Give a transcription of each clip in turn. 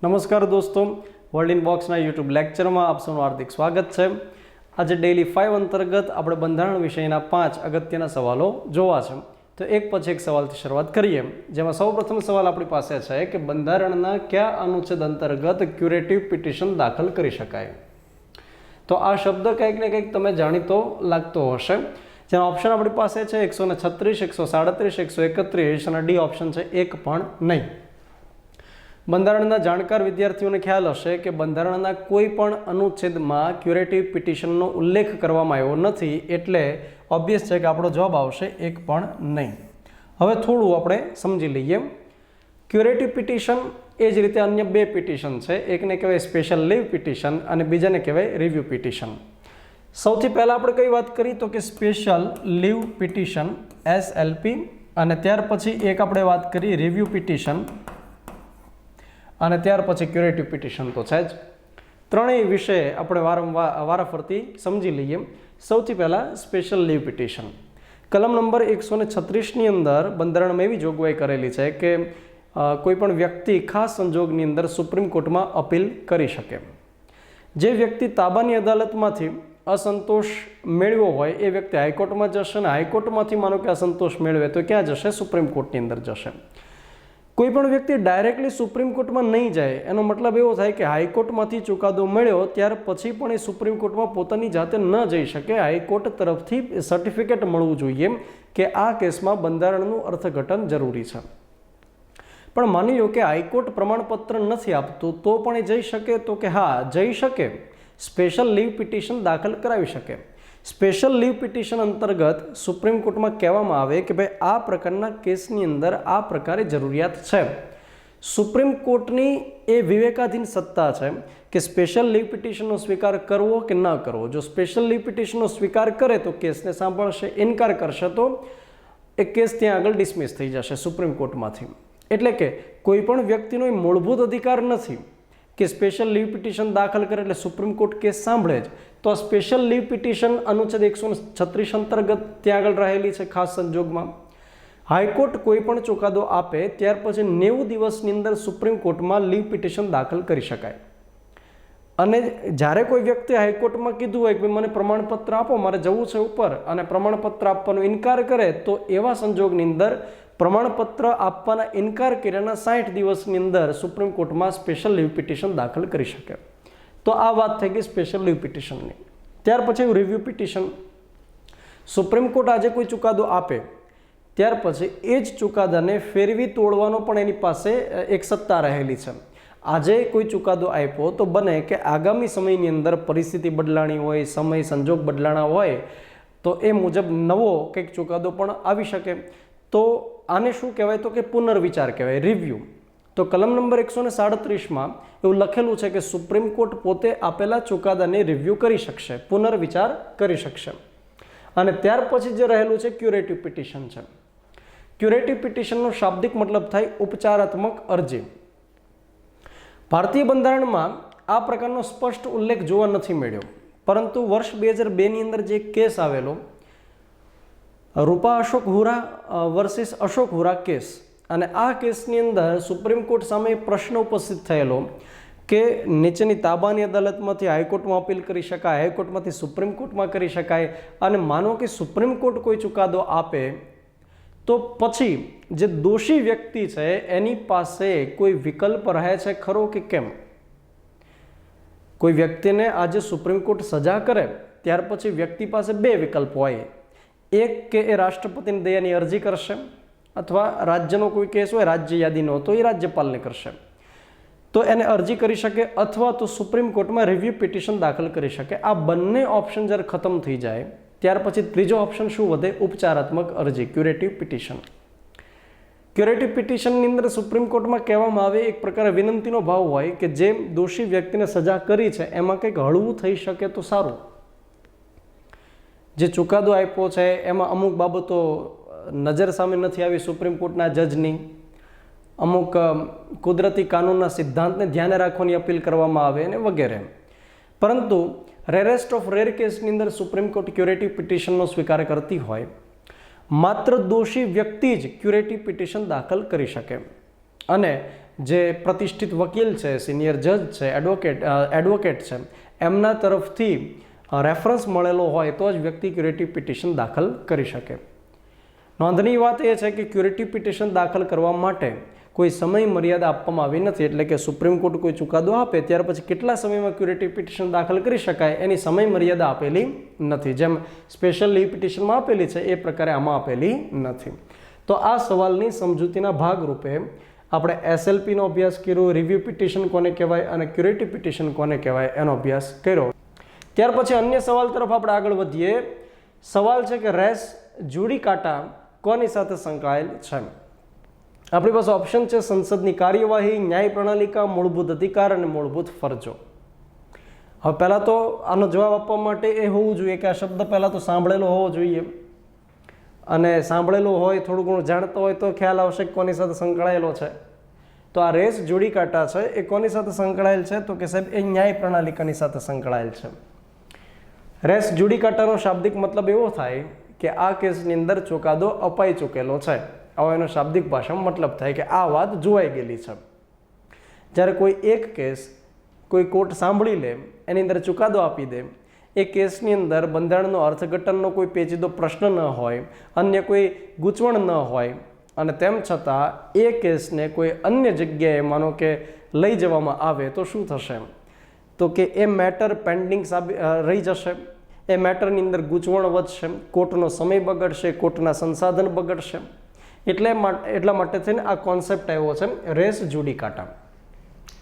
નમસ્કાર દોસ્તો, world in બોક્સના YouTube લેક્ચરમાં આપ સૌનું હાર્દિક સ્વાગત છે. આજે ડેઇલી 5 અંતર્ગત આપણે બંધારણ વિષયના 5 અગત્યના સવાલો જોવા છે. તો એક પછી એક સવાલથી શરૂઆત કરીએ, જેમાં સૌપ્રથમ સવાલ આપણી પાસે છે કે બંધારણના કયા અનુચ્છેદ અંતર્ગત ક્યુરેટિવ પિટિશન દાખલ કરી શકાય. તો આ શબ્દ કંઈક ને કંઈક તમે જાણીતો લાગતો હશે. જેનો ઓપ્શન આપણી પાસે છે 136, 137, 131 અને ડી ઓપ્શન છે એક પણ નહીં. બંધારણના જાણકાર વિદ્યાર્થીઓને ખ્યાલ હશે કે બંધારણના કોઈ પણ અનુચ્છેદમાં ક્યુરેટિવ પિટિશનનો ઉલ્લેખ કરવામાં આવ્યો નથી, એટલે ઓબ્વિયસ છે કે આપણો જવાબ આવશે એક પણ નહીં. હવે થોડું આપણે સમજી લઈએ. ક્યુરેટિવ પિટિશન એ જ રીતે અન્ય બે પિટિશન છે. એકને કહેવાય સ્પેશિયલ લીવ પિટિશન અને બીજાને કહેવાય રિવ્યુ પિટિશન. સૌથી પહેલાં આપણે કઈ વાત કરી તો કે સ્પેશિયલ લીવ પિટિશન SLP, અને ત્યાર પછી એક આપણે વાત કરી રિવ્યુ પિટિશન, અને ત્યાર પછી ક્યુરેટિવ પિટિશન તો છે જ. ત્રણેય વિશે આપણે વારાફરતી સમજી લઈએ. સૌથી પહેલાં સ્પેશિયલ લીવ પિટિશન. કલમ નંબર 136ની અંદર બંધારણમાં એવી જોગવાઈ કરેલી છે કે કોઈ પણ વ્યક્તિ ખાસ સંજોગની અંદર સુપ્રીમ કોર્ટમાં અપીલ કરી શકે. જે વ્યક્તિ તાબાની અદાલતમાંથી અસંતોષ મેળવ્યો હોય એ વ્યક્તિ હાઈકોર્ટમાં જશે, અને હાઈકોર્ટમાંથી માનો કે અસંતોષ મેળવે તો ક્યાં જશે? સુપ્રીમ કોર્ટની અંદર જશે. કોઈ પણ વ્યક્તિ ડાયરેક્ટલી સુપ્રીમ કોર્ટમાં નહીં જાય, એનો મતલબ એવો થાય કે હાઈકોર્ટમાંથી ચુકાદો મળ્યો ત્યાર પછી પણ એ સુપ્રીમ કોર્ટમાં પોતાની જાતે ન જઈ શકે. હાઈકોર્ટ તરફથી સર્ટિફિકેટ મળવું જોઈએ કે આ કેસમાં બંધારણનું અર્થઘટન જરૂરી છે. પણ માની લો કે હાઈકોર્ટ પ્રમાણપત્ર નથી આપતું, તો પણ એ જઈ શકે? તો કે હા, જઈ શકે. સ્પેશિયલ લીવ પિટિશન દાખલ કરાવી શકે. સ્પેશિયલ લીવ પિટિશન અંતર્ગત સુપ્રીમ કોર્ટમાં કહેવામાં આવે કે ભાઈ આ પ્રકારના કેસની અંદર આ પ્રકારે જરૂરિયાત છે. સુપ્રીમ કોર્ટની એ વિવેકાધીન સત્તા છે કે સ્પેશિયલ લીવ પિટિશનનો સ્વીકાર કરવો કે ન કરવો. જો સ્પેશિયલ લીવ પિટિશનનો સ્વીકાર કરે તો કેસને સાંભળશે, ઇનકાર કરશે તો એ કેસ ત્યાં આગળ ડિસમિસ થઈ જશે સુપ્રીમ કોર્ટમાંથી. એટલે કે કોઈ પણ વ્યક્તિનો એ મૂળભૂત અધિકાર નથી કે સ્પેશિયલ લીવ પિટિશન દાખલ કરે એટલે સુપ્રીમ કોર્ટ કેસ સાંભળે જ. તો આ સ્પેશિયલ લીવ પિટિશન અનુચ્છેદ 136 અંતર્ગત ત્યાં આગળ રહેલી છે. ખાસ સંજોગમાં હાઈકોર્ટ કોઈ પણ ચુકાદો આપે ત્યાર પછી 90 દિવસની અંદર સુપ્રીમ કોર્ટમાં લીવ પિટિશન દાખલ કરી શકાય. અને જ્યારે કોઈ વ્યક્તિ હાઈકોર્ટમાં કીધું હોય કે મને પ્રમાણપત્ર આપો, મારે જવું છે ઉપર, અને પ્રમાણપત્ર આપવાનો ઇનકાર કરે, તો એવા સંજોગની અંદર પ્રમાણપત્ર આપવાના ઇનકાર કર્યાના 60 દિવસની અંદર સુપ્રીમ કોર્ટમાં સ્પેશિયલ લીવ પિટિશન દાખલ કરી શકે. તો આ વાત થઈ ગઈ સ્પેશિયલ લીવ પિટિશનની. ત્યાર પછી રિવ્યુ પિટિશન. સુપ્રીમ કોર્ટ આજે કોઈ ચુકાદો આપે ત્યાર પછી એ જ ચુકાદાને ફેરવી તોડવાનો પણ એની પાસે એક સત્તા રહેલી છે. આજે કોઈ ચુકાદો આપ્યો તો બને કે આગામી સમયની અંદર પરિસ્થિતિ બદલાણી હોય, સમય સંજોગ બદલાણા હોય, તો એ મુજબ નવો કંઈક ચુકાદો પણ આવી શકે. તો આને શું કહેવાય? તો કે પુનર્વિચાર કહેવાય, રિવ્યુ. તો કલમ નંબર 137માં એવું લખેલું છે કે સુપ્રીમ કોર્ટ પોતે આપેલા ચુકાદાને રિવ્યુ કરી શકશે, પુનર્વિચાર કરી શકશે. અને ત્યાર પછી જે રહેલું છે ક્યુરેટિવ પિટિશન છે. ક્યુરેટિવ પિટિશનનો શાબ્દિક મતલબ થાય ઉપચારાત્મક અરજી. ભારતીય બંધારણમાં આ પ્રકારનો સ્પષ્ટ ઉલ્લેખ જોવા નથી મળ્યો, પરંતુ વર્ષ 2002ની અંદર જે કેસ આવેલો, રૂપા અશોક હુરા વર્સિસ અશોક હુરા કેસ, અને આ કેસની અંદર સુપ્રીમ કોર્ટ સામે પ્રશ્ન ઉપસ્થિત થયેલો કે નીચેની તાબાની અદાલતમાંથી હાઈકોર્ટમાં અપીલ કરી શકાય, હાઈકોર્ટમાંથી સુપ્રીમ કોર્ટમાં કરી શકાય, અને માનો કે સુપ્રીમ કોર્ટ કોઈ ચુકાદો આપે તો પછી જે દોષી વ્યક્તિ છે એની પાસે કોઈ વિકલ્પ રહે છે ખરો કે કેમ? કોઈ વ્યક્તિને આજે સુપ્રીમ કોર્ટ સજા કરે ત્યાર પછી વ્યક્તિ પાસે બે વિકલ્પ હોય. એક કે એ રાષ્ટ્રપતિની દયાની અરજી કરશે, અથવા રાજ્યનો કોઈ કેસ હોય રાજ્ય યાદીનો તો એ રાજ્યપાલને કરશે, તો એને અરજી કરી શકે, અથવા તો સુપ્રીમ કોર્ટમાં રિવ્યુ પિટિશન દાખલ કરી શકે. આ બંને ઓપ્શન જ્યારે ખતમ થઈ જાય ત્યાર પછી ત્રીજો ઓપ્શન શું વધે? ઉપચારાત્મક અરજી, ક્યુરેટિવ પિટિશન. ક્યુરેટિવ પિટિશનની અંદર સુપ્રીમ કોર્ટમાં કહેવામાં આવે એક પ્રકારે વિનંતીનો ભાવ હોય કે જે દોષી વ્યક્તિને સજા કરી છે એમાં કંઈક હળવું થઈ શકે તો સારું. જે ચુકાદો આપ્યો છે એમાં અમુક બાબતો નજર સામે નથી આવી સુપ્રીમ કોર્ટના જજની, અમુક કુદરતી કાનૂનના સિદ્ધાંતને ધ્યાને રાખવાની અપીલ કરવામાં આવે અને વગેરે. પરંતુ રેરેસ્ટ ઓફ રેર કેસની અંદર સુપ્રીમ કોર્ટ ક્યુરેટિવ પિટિશનનો સ્વીકાર કરતી હોય, માત્ર દોષી વ્યક્તિ જ ક્યુરેટિવ પિટિશન દાખલ કરી શકે. અને જે પ્રતિષ્ઠિત વકીલ છે, સિનિયર જજ છે, એડવોકેટ છે, એમના તરફથી રેફરન્સ મળેલો હોય તો જ વ્યક્તિ ક્યુરેટિવ પિટિશન દાખલ કરી શકે. નોંધની વાત એ છે કે ક્યુરેટિવ પિટિશન દાખલ કરવા માટે કોઈ સમય મર્યાદા આપવામાં આવી નથી. એટલે કે સુપ્રીમ કોર્ટ કોઈ ચુકાદો આપે ત્યાર પછી કેટલા સમયમાં ક્યુરેટિવ પિટિશન દાખલ કરી શકાય એની સમય મર્યાદા આપેલી નથી. જેમ સ્પેશિયલ લીવ પિટિશનમાં આપેલી છે એ પ્રકારે આમાં આપેલી નથી. તો આ સવાલની સમજૂતીના ભાગરૂપે આપણે SLPનો અભ્યાસ કર્યો, રિવ્યુ પિટિશન કોને કહેવાય અને ક્યુરેટિવ પિટિશન કોને કહેવાય એનો અભ્યાસ કર્યો. ત્યાર પછી અન્ય સવાલ તરફ આપણે આગળ વધીએ. સવાલ છે કે રેસ જુડિકાટા કોની સાથે સંકળાયેલ છે? આપણી પાસે ઓપ્શન છે સંસદની કાર્યવાહી, ન્યાય પ્રણાલિકા, મૂળભૂત અધિકાર અને મૂળભૂત ફરજો. હવે પહેલાં તો આનો જવાબ આપવા માટે એ હોવું જોઈએ કે આ શબ્દ પહેલાં તો સાંભળેલો હોવો જોઈએ અને સાંભળેલું હોય, થોડું ઘણું જાણતો હોય તો ખ્યાલ આવશે કે કોની સાથે સંકળાયેલો છે. તો આ રેસ જુડિકાટા છે એ કોની સાથે સંકળાયેલ છે? તો કે સાહેબ એ ન્યાય પ્રણાલિકાની સાથે સંકળાયેલ છે. રેસ જુડિકાટાનો શાબ્દિક મતલબ એવો થાય કે આ કેસની અંદર ચુકાદો અપાઈ ચૂકેલો છે. આવો એનો શાબ્દિક ભાષામાં મતલબ થાય કે આ વાત જોવાઈ ગયેલી છે. જ્યારે કોઈ એક કેસ કોઈ કોર્ટ સાંભળી લે, એની અંદર ચુકાદો આપી દે, એ કેસની અંદર બંધારણનો અર્થઘટનનો કોઈ પેચીદો પ્રશ્ન ન હોય, અન્ય કોઈ ગૂંચવણ ન હોય અને તેમ છતાં એ કેસને કોઈ અન્ય જગ્યાએ માનો કે લઈ જવામાં આવે તો શું થશે? તો કે એ મેટર પેન્ડિંગ રહી જશે, એ મેટરની અંદર ગૂંચવણ વધશે, કોર્ટનો સમય બગડશે, કોર્ટના સંસાધન બગડશે. એટલા માટે થઈને આ કોન્સેપ્ટ આવ્યો છે રેસ જુડિકાટા.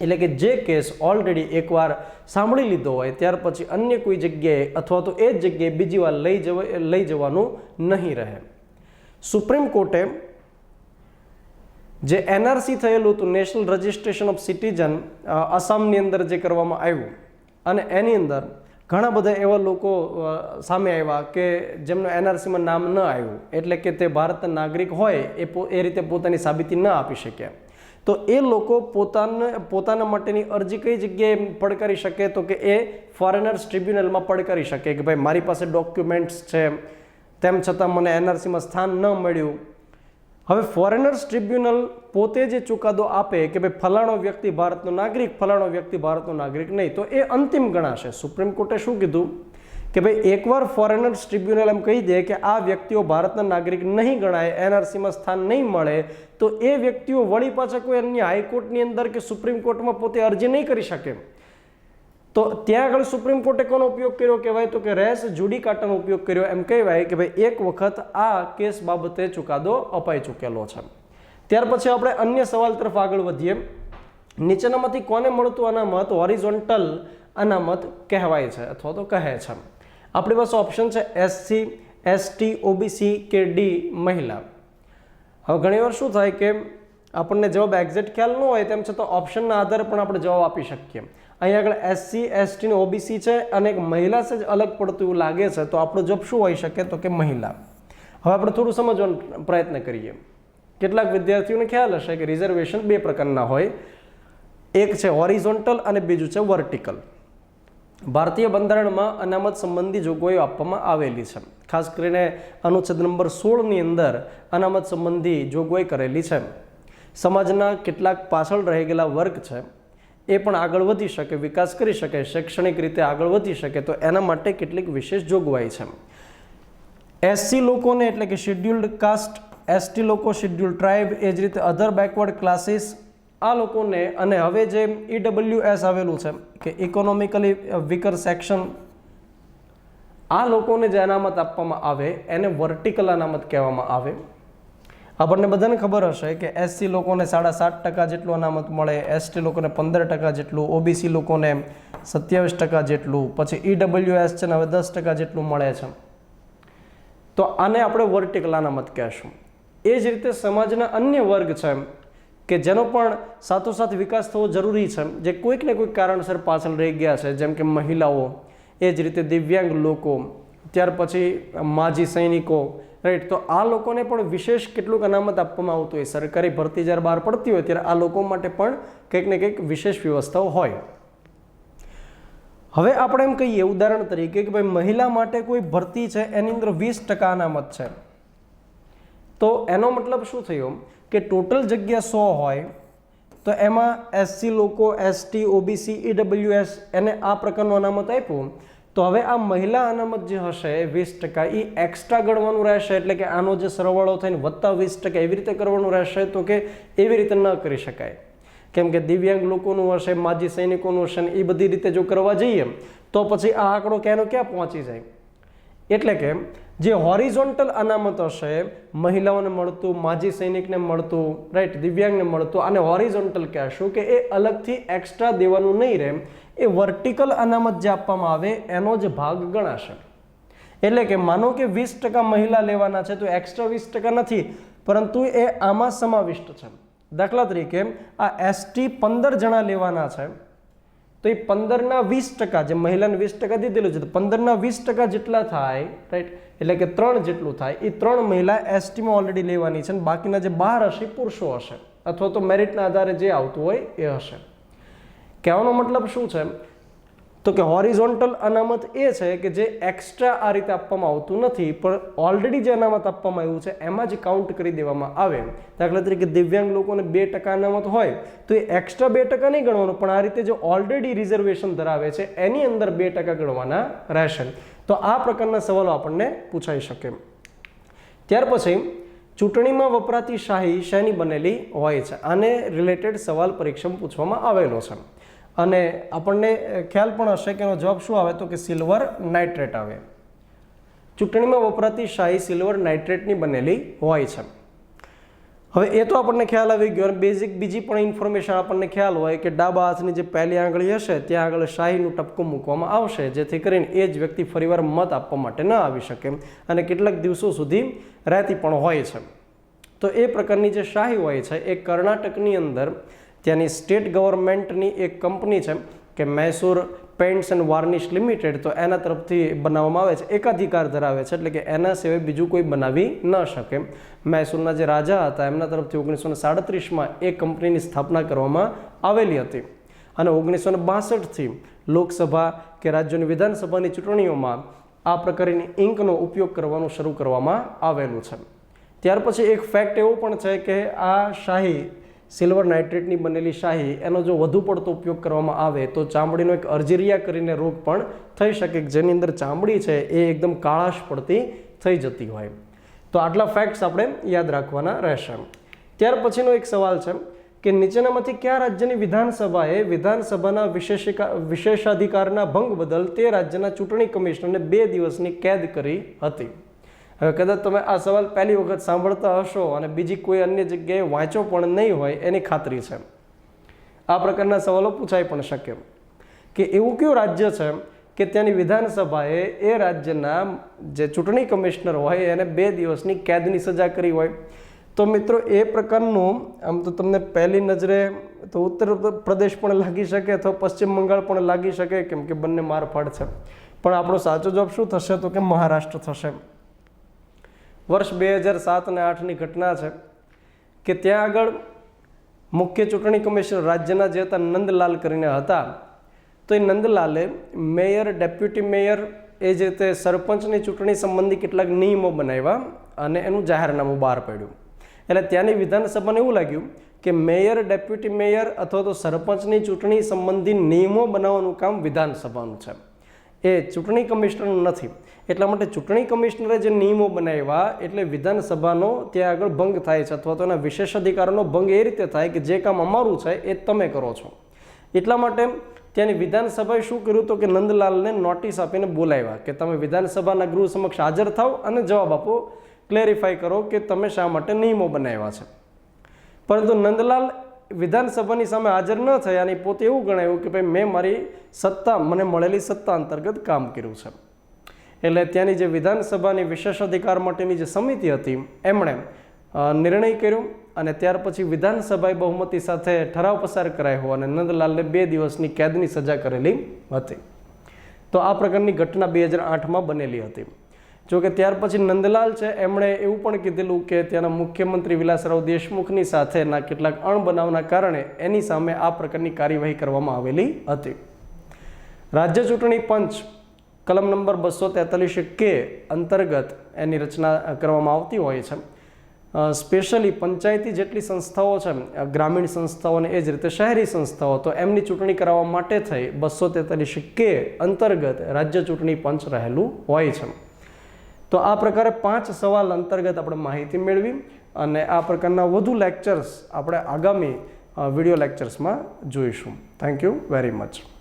એટલે કે જે કેસ ઓલરેડી એકવાર સાંભળી લીધો હોય ત્યાર પછી અન્ય કોઈ જગ્યાએ અથવા તો એ જ જગ્યાએ બીજી વાર લઈ જવાનું નહીં રહે. સુપ્રીમ કોર્ટે જે NRC થયેલું હતું, નેશનલ રજિસ્ટ્રેશન ઓફ સિટીઝન, આસામની અંદર જે કરવામાં આવ્યું અને એની અંદર ઘણા બધા એવા લોકો સામે આવ્યા કે જેમનું NRCમાં નામ ન આવ્યું, એટલે કે તે ભારતના નાગરિક હોય એ રીતે પોતાની સાબિતી ન આપી શક્યા. તો એ લોકો પોતાના માટેની અરજી કઈ જગ્યાએ પડકારી શકે? તો કે એ ફોરેનર્સ ટ્રિબ્યુનલમાં પડકારી શકે કે ભાઈ મારી પાસે ડોક્યુમેન્ટ્સ છે, તેમ છતાં મને NRCમાં સ્થાન ન મળ્યું. હવે ફોરેનર્સ ટ્રિબ્યુનલ પોતે જે ચુકાદો આપે કે ભાઈ ફલાણો વ્યક્તિ ભારતનો નાગરિક, ફલાણો વ્યક્તિ ભારતનો નાગરિક નહીં, તો એ અંતિમ ગણાશે. સુપ્રીમ કોર્ટે શું કીધું કે ભાઈ એકવાર ફોરેનર્સ ટ્રિબ્યુનલ એમ કહી દે કે આ વ્યક્તિઓ ભારતના નાગરિક નહીં ગણાય, NRCમાં સ્થાન નહીં મળે, તો એ વ્યક્તિઓ વળી પાછા કોઈ અન્ય હાઈકોર્ટની અંદર કે સુપ્રીમ કોર્ટમાં પોતે અરજી નહીં કરી શકે. તો ત્યાં આગળ સુપ્રીમ કોર્ટે કોનો ઉપયોગ કર્યો કહેવાય? તો કે રેસ જુડિકાટાનો ઉપયોગ કર્યો. એમ કહેવાય કે ભાઈ એક વખત આ કેસ બાબતે ચુકાદો અપાઈ ચૂકેલો છે. ત્યાર પછી આપણે અન્ય સવાલ તરફ આગળ વધીએ. નીચેનામાંથી કોને મળતું અનામત હોરિઝોન્ટલ અનામત કહેવાય છે અથવા તો કહે છે? આપણી પાસે ઓપ્શન છે SC, ST, OBC કે D મહિલા. હવે ઘણીવાર શું થાય કે આપણને જવાબ એક્ઝેક્ટ ખ્યાલ ન હોય તેમ છતાં ઓપ્શનના આધારે પણ આપણે જવાબ આપી શકીએ. અહીં આગળ SC, ST ને OBC છે અને એક મહિલા છે જ અલગ પડતું એવું લાગે છે, તો આપણો જવાબ શું હોઈ શકે? તો કે મહિલા. હવે આપણે થોડું સમજવાનો પ્રયત્ન કરીએ. કેટલાક વિદ્યાર્થીઓને ખ્યાલ હશે કે રિઝર્વેશન બે પ્રકારના હોય, એક છે હોરિઝોન્ટલ અને બીજું છે વર્ટિકલ. ભારતીય બંધારણમાં અનામત સંબંધી જોગવાઈઓ આપવામાં આવેલી છે. ખાસ કરીને અનુચ્છેદ નંબર 16ની અંદર અનામત સંબંધી જોગવાઈ કરેલી છે. સમાજના કેટલાક પાછળ રહી ગયેલા વર્ગ છે એ પણ આગળ વધી શકે, વિકાસ કરી શકે, શૈક્ષણિક રીતે આગળ વધી શકે, તો એના માટે કેટલીક વિશેષ જોગવાઈ છે. SC લોકોને એટલે કે શેડ્યુલ્ડ કાસ્ટ, ST લોકો શેડ્યુલ્ડ ટ્રાઇબ, એ જ રીતે અધર બેકવર્ડ ક્લાસીસ, આ લોકોને, અને હવે જે EWS આવેલું છે કે ઇકોનોમિકલી વીકર સેક્શન, આ લોકોને જે અનામત આપવામાં આવે એને વર્ટિકલ અનામત કહેવામાં આવે. આપણને બધાને ખબર હશે કે SC લોકોને 7.5% જેટલું અનામત મળે, ST લોકોને 15% જેટલું, OBC લોકોને 27% જેટલું, પછી EWS છે ને હવે 10% જેટલું મળે છે. તો આને આપણે વર્ટિકલ અનામત કહેશું. એ જ રીતે સમાજના અન્ય વર્ગ છે કે જેનો પણ સાથોસાથ વિકાસ થવો જરૂરી છે, જે કોઈક ને કોઈક કારણસર પાછળ રહી ગયા છે, જેમ કે મહિલાઓ, એ જ રીતે દિવ્યાંગ લોકો, ત્યાર પછી માજી સૈનિકો, રાઈટ. તો આ લોકોને પણ વિશેષ કેટલુંક અનામત આપવામાં આવતું હોય. સરકારી ભરતી જ્યારે બહાર પડતી હોય ત્યારે આ લોકો માટે પણ કંઈક ને કંઈક વિશેષ વ્યવસ્થાઓ હોય. હવે આપણે એમ કહીએ ઉદાહરણ તરીકે કે ભાઈ મહિલા માટે કોઈ ભરતી છે એની અંદર 20% અનામત છે, તો એનો મતલબ શું થયો કે ટોટલ જગ્યા 100 હોય તો એમાં એસસી લોકો, એસટી, ઓબીસી, ઈડબ્લ્યુએસ એને આ પ્રકારનું અનામત આપ્યું. તો હવે આ મહિલા અનામત જે હશે 20% એ એક્સ્ટ્રા ગણવાનું રહેશે, એટલે કે આનો જે સરવાળો થઈને વત્તા 20% એવી રીતે કરવાનું રહેશે. તો કે એવી રીતે ન કરી શકાય, કેમ કે દિવ્યાંગ લોકોનું હશે, માજી સૈનિકોનું હશે, એ બધી રીતે જો કરવા જઈએ તો પછી આ આંકડો ક્યાંનો ક્યાં પહોંચી જાય. એટલે કે જે હોરિઝોન્ટલ અનામત હશે, મહિલાઓને મળતું, માજી સૈનિકને મળતું, રાઈટ, દિવ્યાંગને મળતું, અને હોરિઝોન્ટલ કહેશું કે એ અલગથી એક્સ્ટ્રા દેવાનું નહીં રહે, એ વર્ટિકલ અનામત જે આપવામાં આવે એનો જ ભાગ ગણાશે. એટલે કે માનો કે 20% મહિલા લેવાના છે તો એક્સ્ટ્રા 20% નથી, પરંતુ એ આમાં સમાવિષ્ટ છે. દાખલા તરીકે આ એસટી 15 જણા લેવાના છે, તો એ 15ના 20%, જે મહિલાને 20% દીધેલું છે, તો 15ના 20% જેટલા થાય, રાઈટ, એટલે કે 3 જેટલું થાય, એ 3 મહિલા એસટીમાં ઓલરેડી લેવાની છે, અને બાકીના જે 12 હશે પુરુષો હશે, અથવા તો મેરિટના આધારે જે આવતું હોય એ હશે. કહેવાનો મતલબ શું છે? તો કે હોરિઝોન્ટલ અનામત એ છે કે જે એક્સ્ટ્રા આ રીતે આપવામાં આવતું નથી, પણ ઓલરેડી જે અનામત આપવામાં આવ્યું છે એમાં જ કાઉન્ટ કરી દેવામાં આવે. દાખલા તરીકે દિવ્યાંગ લોકોને 2% અનામત હોય તો એ એક્સ્ટ્રા 2% નહીં ગણવાનું, પણ આ રીતે જે ઓલરેડી રિઝર્વેશન ધરાવે છે એની અંદર 2% ગણવાના રહેશે. તો આ પ્રકારના સવાલો આપણને પૂછાઈ શકે. ત્યાર પછી ચૂંટણીમાં વપરાતી શાહી શેની બનેલી હોય છે? આને રિલેટેડ સવાલ પરીક્ષામાં પૂછવામાં આવેલો છે, અને આપણને ખ્યાલ પણ હશે કે એનો જવાબ શું આવે, તો કે સિલ્વર નાઇટ્રેટ આવે. ચૂંટણીમાં વપરાતી શાહી સિલ્વર નાઇટ્રેટની બનેલી હોય છે. હવે એ તો આપણને ખ્યાલ આવી ગયો. અને બેઝિક બીજી પણ ઇન્ફોર્મેશન આપણને ખ્યાલ હોય કે ડાબા હાથની જે પહેલી આંગળી હશે ત્યાં આગળ શાહીનું ટપકું મૂકવામાં આવશે, જેથી કરીને એ જ વ્યક્તિ ફરીવાર મત આપવા માટે ન આવી શકે, અને કેટલાક દિવસો સુધી રહેતી પણ હોય છે. તો એ પ્રકારની જે શાહી હોય છે એ કર્ણાટકની અંદર ત્યાંની સ્ટેટ ગવર્મેન્ટની એક કંપની છે કે Mysore paints and varnish limited, તો એના તરફથી બનાવવામાં આવે છે, એકાધિકાર ધરાવે છે, એટલે કે એના સિવાય બીજું કોઈ બનાવી ન શકે. મૈસૂરના જે રાજા હતા એમના તરફથી 1937માં એ કંપનીની સ્થાપના કરવામાં આવેલી હતી, અને 1962થી લોકસભા કે રાજ્યોની વિધાનસભાની ચૂંટણીઓમાં આ પ્રકારની ઇંકનો ઉપયોગ કરવાનું શરૂ કરવામાં આવેલું છે. ત્યાર પછી એક ફેક્ટ એવો પણ છે કે આ શાહી સિલ્વર નાઇટ્રેટની બનેલી શાહી એનો જો વધુ પડતો ઉપયોગ કરવામાં આવે તો ચામડીનો એક અર્જિરિયા કરીને રોગ પણ થઈ શકે, જેની અંદર ચામડી છે એ એકદમ કાળાશ પડતી થઈ જતી હોય. તો આટલા ફેક્ટ્સ આપણે યાદ રાખવાના રહેશે. ત્યાર પછીનો એક સવાલ છે કે નીચેનામાંથી કયા રાજ્યની વિધાનસભાએ વિધાનસભાના વિશેષાધિકારના ભંગ બદલ તે રાજ્યના ચૂંટણી કમિશનરને 2 દિવસની કેદ કરી હતી? હવે કદાચ તમે આ સવાલ પહેલી વખત સાંભળતા હશો અને બીજી કોઈ અન્ય જગ્યાએ વાંચો પણ નહીં હોય એની ખાતરી છે. આ પ્રકારના સવાલો પૂછાઈ પણ શકે કે એવું કયું રાજ્ય છે કે ત્યાંની વિધાનસભાએ એ રાજ્યના જે ચૂંટણી કમિશનર હોય એને 2 દિવસની કેદની સજા કરી હોય? તો મિત્રો એ પ્રકારનું આમ તો તમને પહેલી નજરે તો ઉત્તર પ્રદેશ પણ લાગી શકે અથવા પશ્ચિમ બંગાળ પણ લાગી શકે, કેમ કે બંને મારફાડ છે. પણ આપણો સાચો જવાબ શું થશે? તો કે મહારાષ્ટ્ર થશે. વર્ષ 2007 અને 2008ની ઘટના છે કે ત્યાં આગળ મુખ્ય ચૂંટણી કમિશનર રાજ્યના જે હતા નંદલાલ કરીને હતા, તો એ નંદલાલે મેયર, ડેપ્યુટી મેયર, એ જે તે સરપંચની ચૂંટણી સંબંધી કેટલાક નિયમો બનાવ્યા અને એનું જાહેરનામું બહાર પાડ્યું. એટલે ત્યાંની વિધાનસભાને એવું લાગ્યું કે મેયર, ડેપ્યુટી મેયર અથવા તો સરપંચની ચૂંટણી સંબંધી નિયમો બનાવવાનું કામ વિધાનસભાનું છે, એ ચૂંટણી કમિશનરનું નથી. એટલા માટે ચૂંટણી કમિશનરે જે નિયમો બનાવ્યા એટલે વિધાનસભાનો ત્યાં આગળ ભંગ થાય છે, અથવા તો એના વિશેષાધિકારોનો ભંગ એ રીતે થાય કે જે કામ અમારું છે એ તમે કરો છો. એટલા માટે ત્યાંની વિધાનસભાએ શું કર્યું તો કે નંદલાલને નોટિસ આપીને બોલાવ્યા કે તમે વિધાનસભાના ગૃહ સમક્ષ હાજર થાવ અને જવાબ આપો, ક્લેરિફાઈ કરો કે તમે શા માટે નિયમો બનાવ્યા છે. પરંતુ નંદલાલ વિધાનસભાની સામે હાજર ન થયા અને પોતે એવું ગણાવ્યું કે ભાઈ મેં મારી સત્તા, મને મળેલી સત્તા અંતર્ગત કામ કર્યું છે. એટલે ત્યાંની જે વિધાનસભાની વિશેષાધિકાર માટેની જે સમિતિ હતી એમણે નિર્ણય કર્યો અને ત્યાર પછી વિધાનસભાએ બહુમતી સાથે ઠરાવ પસાર કરાયો અને નંદલાલને 2 દિવસની કેદની સજા કરેલી હતી. તો આ પ્રકારની ઘટના 2008માં બનેલી હતી. જોકે ત્યાર પછી નંદલાલ છે એમણે એવું પણ કીધેલું કે ત્યાંના મુખ્યમંત્રી વિલાસરાવ દેશમુખની સાથેના કેટલાક અણબનાવના કારણે એની સામે આ પ્રકારની કાર્યવાહી કરવામાં આવેલી હતી. રાજ્ય ચૂંટણી પંચ કલમ નંબર 243 કે અંતર્ગત એની રચના કરવામાં આવતી હોય છે. સ્પેશિયલી પંચાયતી જેટલી સંસ્થાઓ છે, ગ્રામીણ સંસ્થાઓ અને એ જ રીતે શહેરી સંસ્થાઓ, તો એમની ચૂંટણી કરાવવા માટે થઈ 243 કે અંતર્ગત રાજ્ય ચૂંટણી પંચ રહેલું હોય છે. તો આ પ્રકારે 5 સવાલ અંતર્ગત આપણે માહિતી મેળવી અને આ પ્રકારના વધુ લેક્ચર્સ આપણે આગામી વિડીયો લેક્ચર્સમાં જોઈશું. Thank you very much.